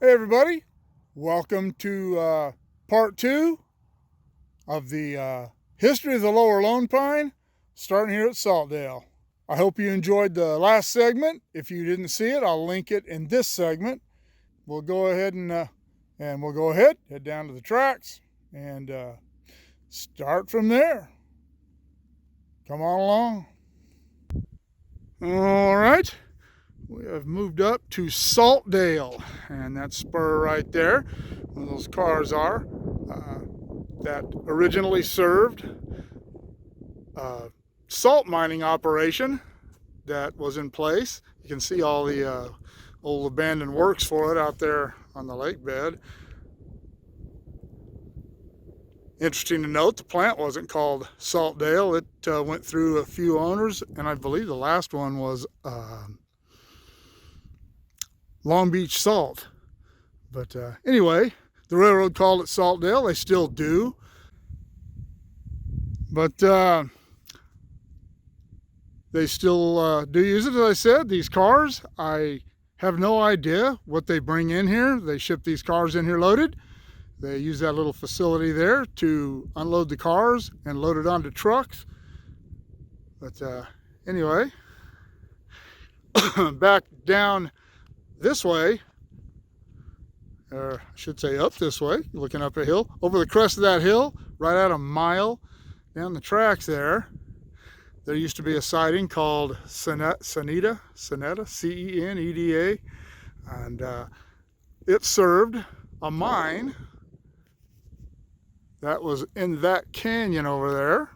Hey everybody, welcome to part 2 of the history of the Lower Lone Pine, starting here at Saltdale. I hope you enjoyed the last segment. If you didn't see it, I'll link it in this segment. We'll go ahead and head down to the tracks and start from there. Come on along. All right. We have moved up to Saltdale, and that spur right there, where those cars are, that originally served a salt mining operation that was in place. You can see all the old abandoned works for it out there on the lake bed. Interesting to note, the plant wasn't called Saltdale. It went through a few owners, and I believe the last one was Long Beach Salt. But anyway, the railroad called it Saltdale. They still do. But they still do use it, as I said. These cars, I have no idea what they bring in here. They ship these cars in here loaded. They use that little facility there to unload the cars and load it onto trucks. But anyway, back down this way, or I should say up this way, looking up a hill, over the crest of that hill, right at a mile down the tracks there used to be a siding called Ceneda, C-E-N-E-D-A, and it served a mine that was in that canyon over there,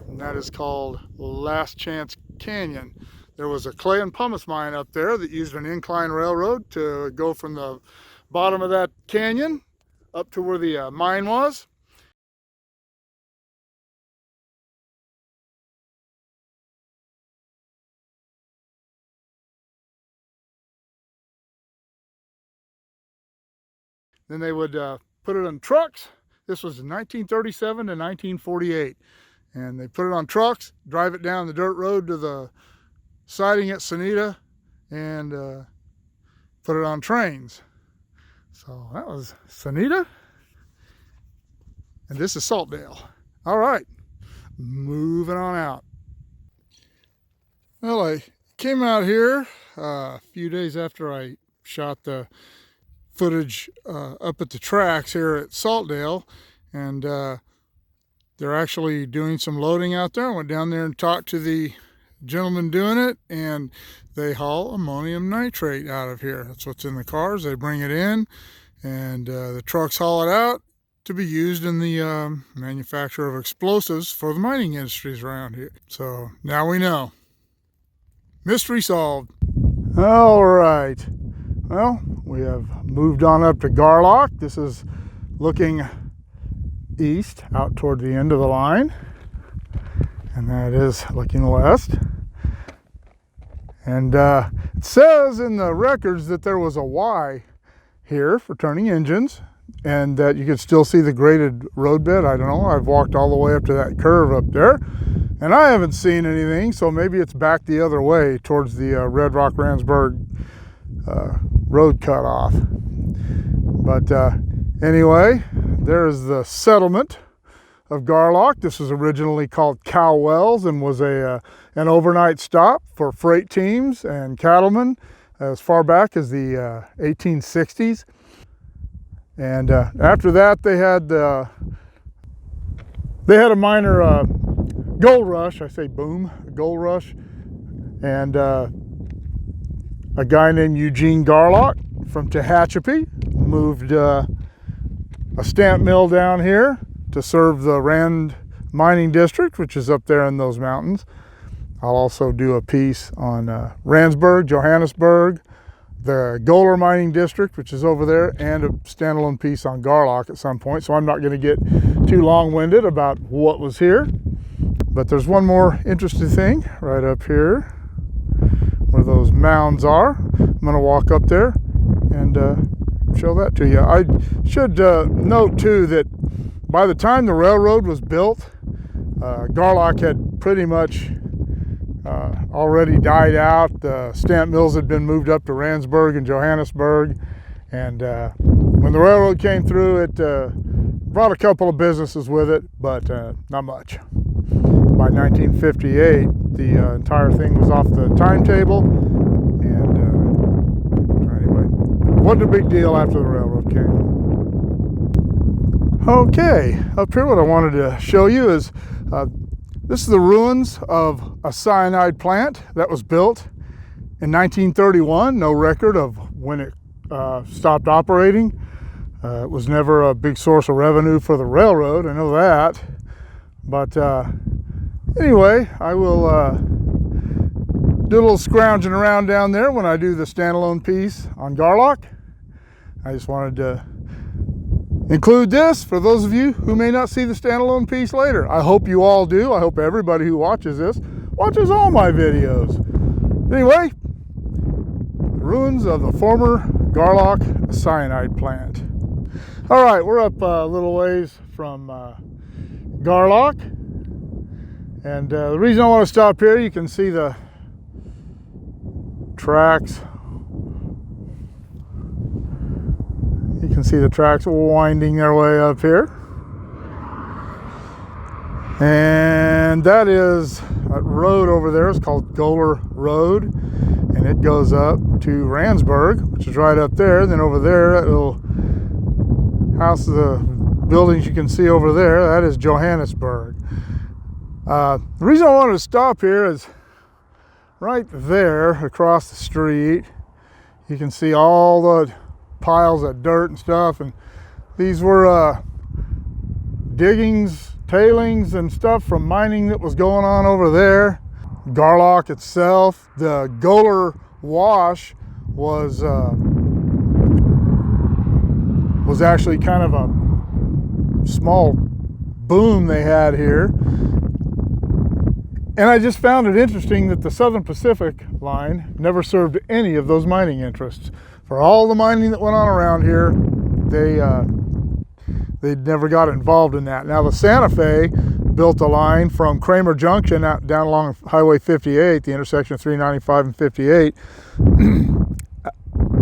and that is called Last Chance Canyon. There was a clay and pumice mine up there that used an incline railroad to go from the bottom of that canyon up to where the mine was. Then they would put it on trucks. This was in 1937 to 1948. And they put it on trucks, drive it down the dirt road to the siding at Ceneda, and put it on trains. So that was Ceneda, and this is Saltdale. All right, moving on out. Well, I came out here a few days after I shot the footage up at the tracks here at Saltdale, and they're actually doing some loading out there. I went down there and talked to the gentlemen doing it, and they haul ammonium nitrate out of here. That's what's in the cars. They bring it in, and the trucks haul it out to be used in the manufacture of explosives for the mining industries around here. So now we know. Mystery solved. All right. Well, we have moved on up to Garlock. This is looking east out toward the end of the line, and that is looking west. And it says in the records that there was a Y here for turning engines, and that you could still see the graded roadbed. I don't know. I've walked all the way up to that curve up there, and I haven't seen anything, so maybe it's back the other way towards the Red Rock Randsburg road cutoff. But anyway, there's the settlement of Garlock. This was originally called Cow Wells and was an overnight stop for freight teams and cattlemen as far back as the 1860s. And after that, they had a minor gold rush. I say boom, gold rush, and a guy named Eugene Garlock from Tehachapi moved a stamp mill down here to serve the Rand mining district, which is up there in those mountains. I'll also do a piece on Randsburg, Johannesburg, the Goler mining district, which is over there, and a standalone piece on Garlock at some point. So I'm not going to get too long-winded about what was here. But there's one more interesting thing right up here where those mounds are. I'm going to walk up there and show that to you. I should note too that by the time the railroad was built, Garlock had pretty much already died out. The stamp mills had been moved up to Randsburg and Johannesburg, And when the railroad came through, it brought a couple of businesses with it, but not much. By 1958, the entire thing was off the timetable, and anyway, wasn't a big deal after the railroad came. Okay, up here what I wanted to show you is this is the ruins of a cyanide plant that was built in 1931. No record of when it stopped operating. It was never a big source of revenue for the railroad, I know that. But anyway, I will do a little scrounging around down there when I do the standalone piece on Garlock. I just wanted to include this for those of you who may not see the standalone piece later. I hope you all do. I hope everybody who watches this watches all my videos. Anyway, the ruins of the former Garlock cyanide plant. All right, we're up a little ways from Garlock, and the reason I want to stop here, you can see the tracks. You can see the tracks winding their way up here. And that is a road over there. It's called Keeler Road, and it goes up to Randsburg, which is right up there. Then over there, that little house, the buildings you can see over there, that is Johannesburg. The reason I wanted to stop here is right there across the street. You can see all the piles of dirt and stuff, and these were diggings, tailings and stuff from mining that was going on over there. Garlock itself, the Keeler wash was actually kind of a small boom they had here. And I just found it interesting that the Southern Pacific line never served any of those mining interests. For all the mining that went on around here, they never got involved in that. Now the Santa Fe built a line from Kramer Junction out down along Highway 58, the intersection of 395 and 58,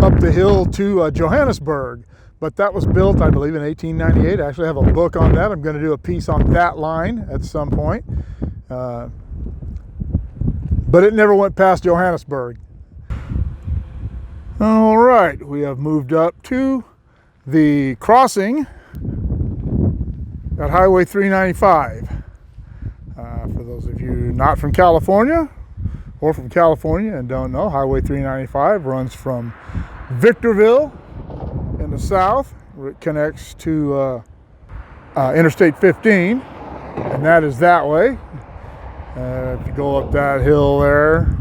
up the hill to Johannesburg. But that was built, I believe, in 1898. I actually have a book on that. I'm going to do a piece on that line at some point. But it never went past Johannesburg. All right, we have moved up to the crossing at Highway 395. For those of you not from California or from California and don't know, Highway 395 runs from Victorville in the south, where it connects to Interstate 15, and that is that way. If you go up that hill there,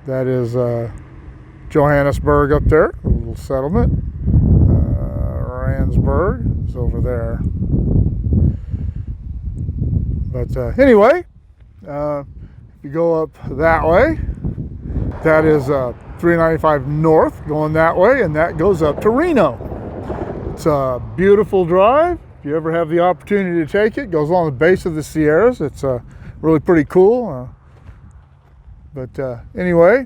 that is Johannesburg up there, a little settlement. Randsburg is over there. But anyway, if you go up that way, that is 395 north going that way, and that goes up to Reno. It's a beautiful drive. If you ever have the opportunity to take it, it goes along the base of the Sierras. It's really pretty cool. But anyway,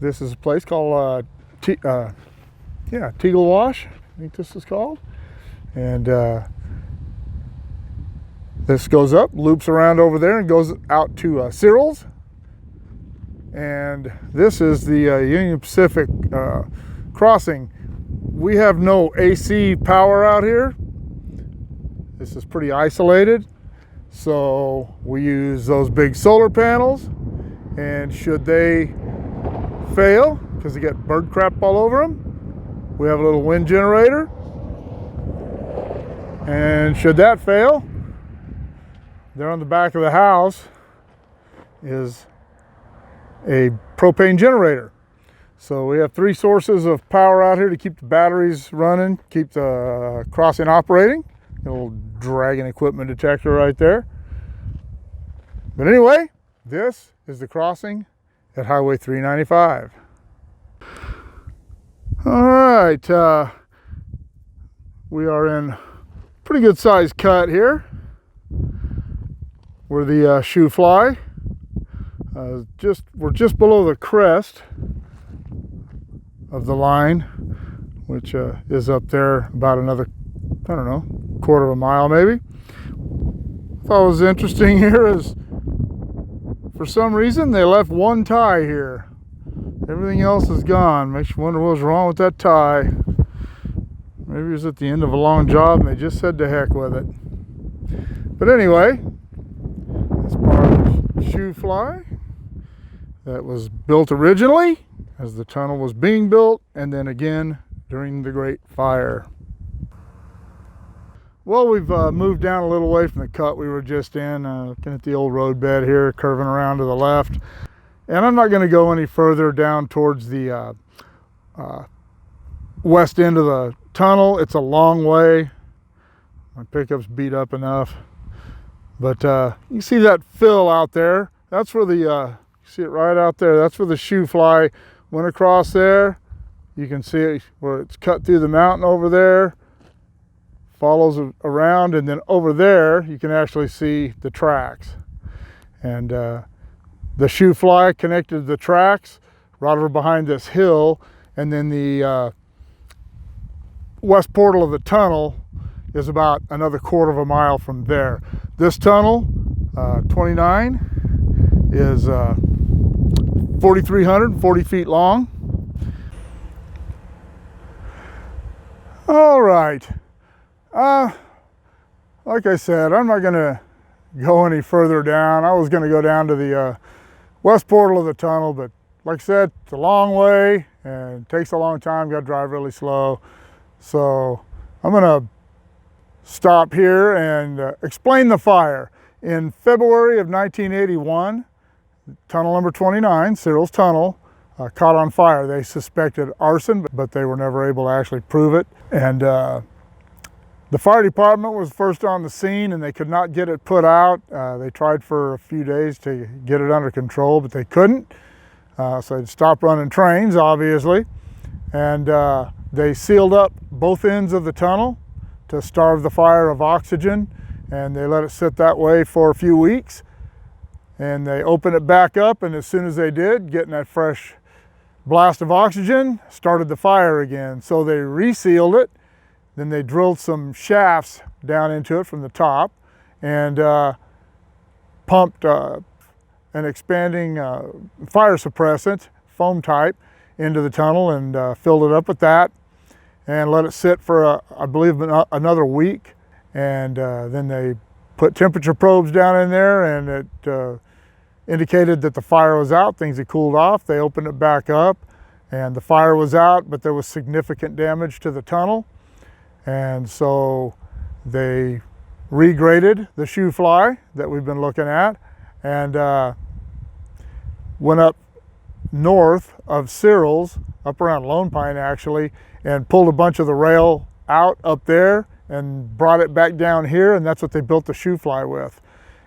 this is a place called Teagle Wash, I think this is called. And this goes up, loops around over there, and goes out to Searles. And this is the Union Pacific crossing. We have no AC power out here. This is pretty isolated. So we use those big solar panels, and should they fail, because they get bird crap all over them, we have a little wind generator. And should that fail, there on the back of the house is a propane generator. So we have 3 sources of power out here to keep the batteries running, keep the crossing operating. A little dragon equipment detector right there. But anyway, this is the crossing at Highway 395. All right, we are in pretty good sized cut here. We're the shoo-fly. We're just below the crest of the line, which is up there about another, I don't know, quarter of a mile maybe. Thought was interesting here is, for some reason, they left one tie here. Everything else is gone. Makes you wonder what was wrong with that tie. Maybe it was at the end of a long job and they just said to heck with it. But anyway, this part of the shoo-fly that was built originally as the tunnel was being built, and then again during the Great Fire. Well, we've moved down a little way from the cut we were just in, looking at the old road bed here, curving around to the left. And I'm not going to go any further down towards the west end of the tunnel. It's a long way. My pickup's beat up enough. But you see that fill out there? That's where the, you see it right out there? That's where the shoo-fly went across there. You can see it where it's cut through the mountain over there. Follows around, and then over there you can actually see the tracks. And the shoo-fly connected to the tracks right over behind this hill, and then the west portal of the tunnel is about another quarter of a mile from there. This tunnel, 29, is 4,340 feet long. All right. Like I said, I'm not going to go any further down. I was going to go down to the west portal of the tunnel, but like I said, it's a long way and it takes a long time. Got to drive really slow. So I'm going to stop here and explain the fire. In February of 1981, tunnel number 29, Searles Tunnel, caught on fire. They suspected arson, but they were never able to actually prove it. And the fire department was first on the scene and they could not get it put out. They tried for a few days to get it under control, but they couldn't. So they stopped running trains, obviously. And they sealed up both ends of the tunnel to starve the fire of oxygen. And they let it sit that way for a few weeks. And they opened it back up, and as soon as they did, getting that fresh blast of oxygen, started the fire again. So they resealed it. Then they drilled some shafts down into it from the top and pumped an expanding fire suppressant, foam type, into the tunnel and filled it up with that and let it sit for, I believe, another week. And then they put temperature probes down in there, and it indicated that the fire was out. Things had cooled off. They opened it back up and the fire was out, but there was significant damage to the tunnel. And so they regraded the shoo-fly that we've been looking at and went up north of Searles, up around Lone Pine actually, and pulled a bunch of the rail out up there and brought it back down here, and that's what they built the shoo-fly with.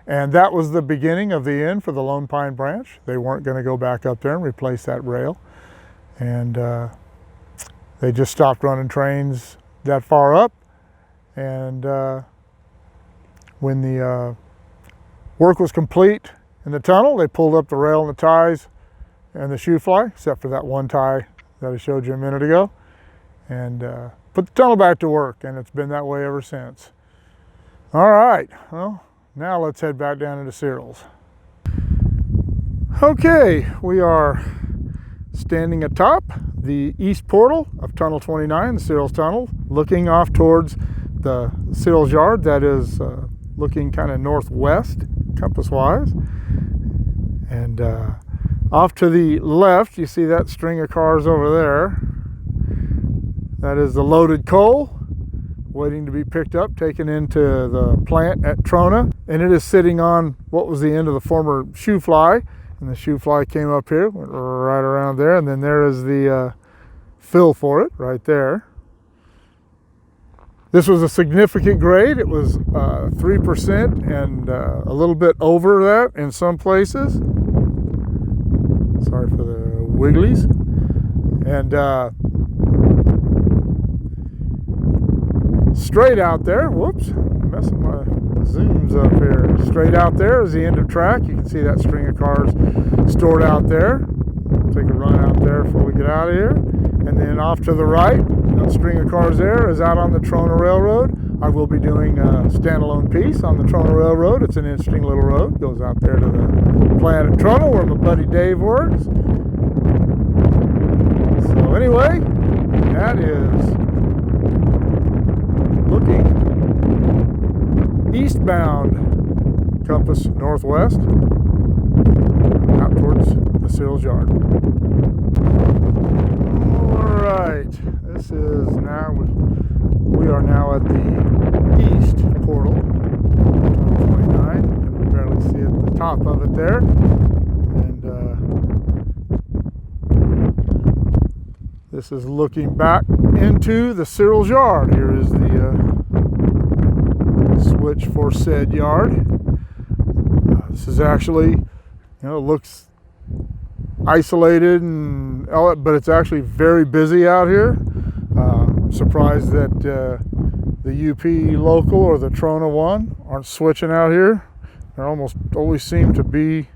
And that was the beginning of the end for the Lone Pine branch. They weren't going to go back up there and replace that rail. And they just stopped running trains that far up, and when the work was complete in the tunnel, they pulled up the rail and the ties and the shoo-fly, except for that one tie that I showed you a minute ago, and put the tunnel back to work, and it's been that way ever since. All right, well, now let's head back down into Searles. Okay, we are standing atop the east portal of Tunnel 29, the Searles Tunnel, looking off towards the Searles yard that is looking kind of northwest, compass-wise. And off to the left, you see that string of cars over there. That is the loaded coal, waiting to be picked up, taken into the plant at Trona. And it is sitting on what was the end of the former shoo-fly. And the shoo-fly came up here, went right around there, and then there is the fill for it right there. This was a significant grade. It was 3% and a little bit over that in some places. Sorry for the wigglies. And straight out there, whoops, I'm messing my zooms up here. Straight out there is the end of track. You can see that string of cars stored out there. Take a run out there before we get out of here. And then off to the right, that string of cars there is out on the Trona Railroad. I will be doing a standalone piece on the Trona Railroad. It's an interesting little road. Goes out there to the plant at Trona where my buddy Dave works. So anyway, that is looking eastbound, compass northwest, out towards the Searles yard. Alright, this is now, we are now at the east portal, 29. You can barely see at the top of it there. And this is looking back into the Searles yard. Here is the switch for said yard. This is actually, looks isolated and but it's actually very busy out here. I'm surprised that the UP local or the Trona one aren't switching out here. There almost always seem to be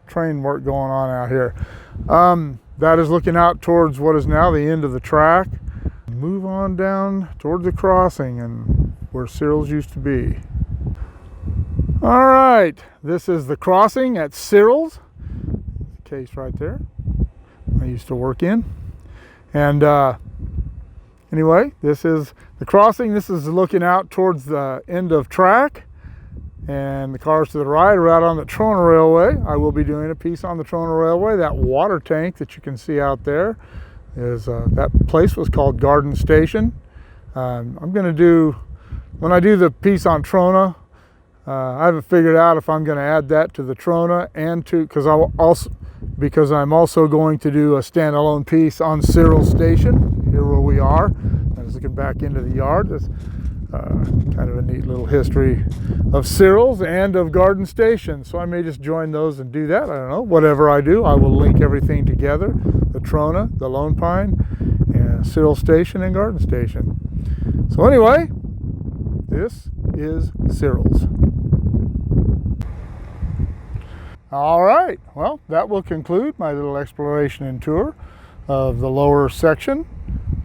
train work going on out here. That is looking out towards what is now the end of the track. Move on down toward the crossing and where Searles used to be. All right, this is the crossing at Searles. Case right there I used to work in. And anyway, this is the crossing. This is looking out towards the end of track, and the cars to the right are out on the Trona Railway. I will be doing a piece on the Trona Railway. That water tank that you can see out there is that place was called Garden Station. I'm going to do, when I do the piece on Trona, I haven't figured out if I'm going to add that to the Trona and to, because I'm also going to do a standalone piece on Searles Station, here where we are. I was looking back into the yard. That's kind of a neat little history of Searles and of Garden Station. So I may just join those and do that. I don't know. Whatever I do, I will link everything together. The Trona, the Lone Pine, and Searles Station and Garden Station. So anyway, this is Searles. All right, well, that will conclude my little exploration and tour of the lower section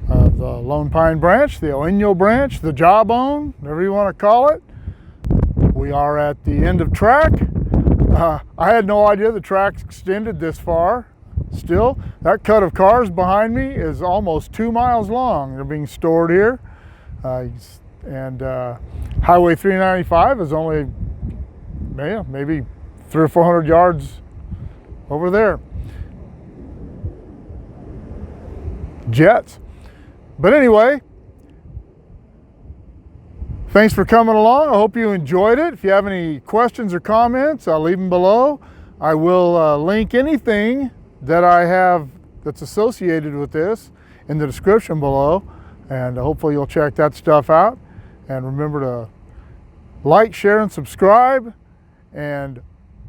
of the Lone Pine Branch, the Owenyo Branch, the Jawbone, whatever you want to call it. We are at the end of track. I had no idea the track extended this far. Still, that cut of cars behind me is almost 2 miles long. They're being stored here. And Highway 395 is only maybe 300 or 400 yards over there. Jets. But anyway, thanks for coming along. I hope you enjoyed it. If you have any questions or comments, I'll leave them below. I will link anything that I have that's associated with this in the description below, and hopefully you'll check that stuff out. And remember to like, share, and subscribe, and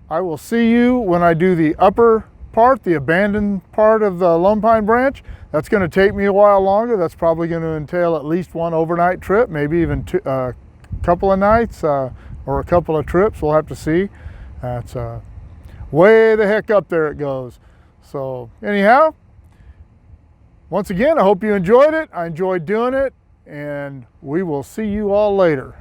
I will see you when I do the upper part, the abandoned part of the Lone Pine Branch. That's going to take me a while longer. That's probably going to entail at least one overnight trip, maybe even a couple of nights or a couple of trips. We'll have to see. That's way the heck up there it goes. So anyhow, once again, I hope you enjoyed it. I enjoyed doing it, and we will see you all later.